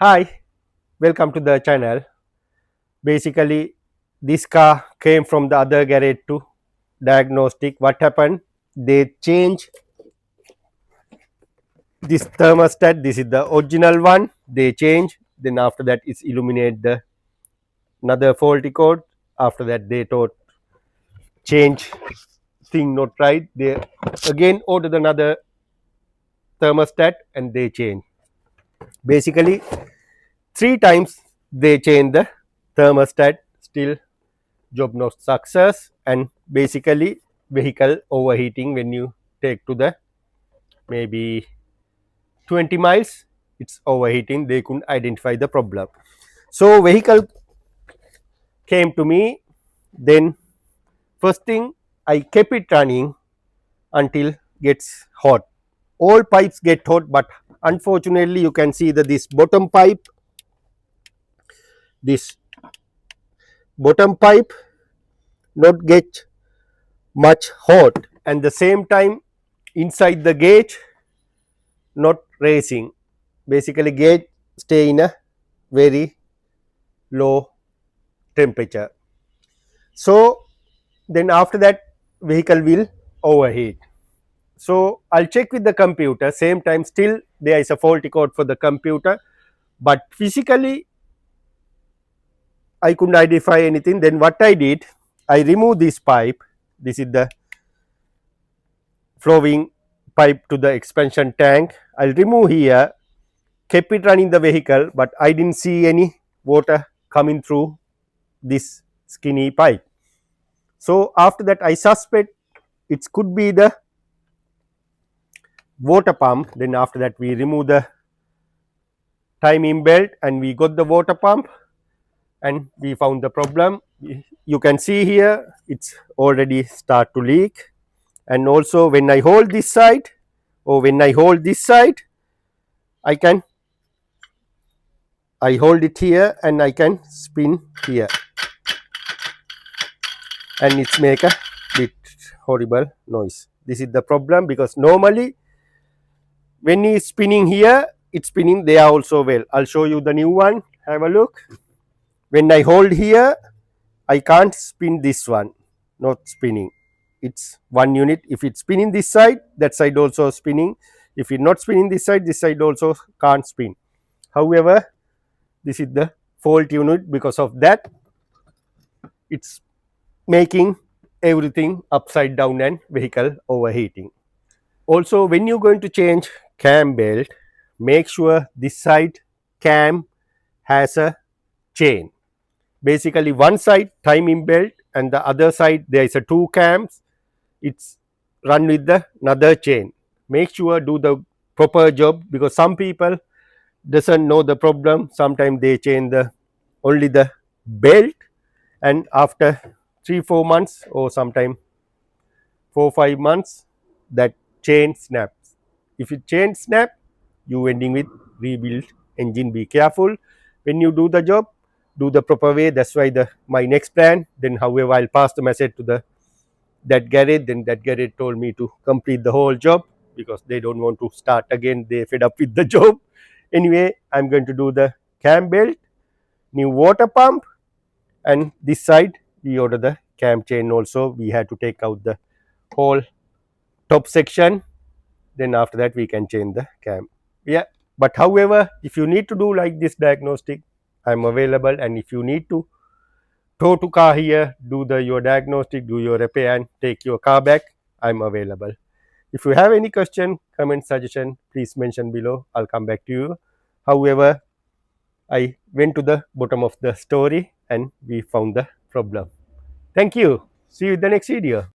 Hi, welcome to the channel. Basically, this car came from the other garage to diagnostic. What happened? They changed this thermostat. This is the original one. They change. Then after that, it's illuminate the another faulty code. After that, they thought change thing not right. They again ordered another thermostat and they change. Basically, three times they change the thermostat. Still job not success, and basically vehicle overheating when you take to the maybe 20 miles, it's overheating. They couldn't identify the problem, so vehicle came to me. Then first thing, I kept it running until gets hot. All pipes get hot, but unfortunately you can see that this bottom pipe not get much hot, and the same time inside the gauge not racing. Basically gauge stay in a very low temperature. So then after that vehicle will overheat. So I'll check with the computer, same time still there is a faulty code for the computer, but physically I couldn't identify anything. Then what I did, I removed this pipe. This is the flowing pipe to the expansion tank. I'll remove here, kept it running the vehicle, but I didn't see any water coming through this skinny pipe. So after that I suspect it could be the water pump. Then after that we remove the timing belt and we got the water pump and we found the problem. You can see here it's already start to leak, and also when I hold this side or when I hold this side, I hold it here and I can spin here, and it's make a bit horrible noise. This is the problem, because normally when it's spinning here, it's spinning there also well. I'll show you the new one. Have a look. When I hold here, I can't spin this one. Not spinning. It's one unit. If it's spinning this side, that side also spinning. If it's not spinning this side also can't spin. However, this is the fault unit. Because of that, it's making everything upside down and vehicle overheating. Also, when you're going to change cam belt, make sure this side cam has a chain. Basically one side timing belt and the other side there is a two cams. It's run with the another chain. Make sure do the proper job, because some people doesn't know the problem. Sometimes they change the only the belt, and after 3-4 months or sometime 4-5 months that chain snaps. If it chain snap, you ending with rebuild engine. Be careful when you do the job, do the proper way. That's why the my next plan. Then however I'll pass the message to the that garage. Then that garage told me to complete the whole job, because they don't want to start again. They fed up with the job. Anyway, I'm going to do the cam belt, new water pump, and this side we order the cam chain also. We had to take out the whole top section. Then after that we can change the cam. Yeah, but however if you need to do like this diagnostic, I'm available. And if you need to tow to car here, do the your diagnostic, do your repair and take your car back, I'm available. If you have any question, comment, suggestion, please mention below. I'll come back to you. However, I went to the bottom of the story and we found the problem. Thank you. See you in the next video.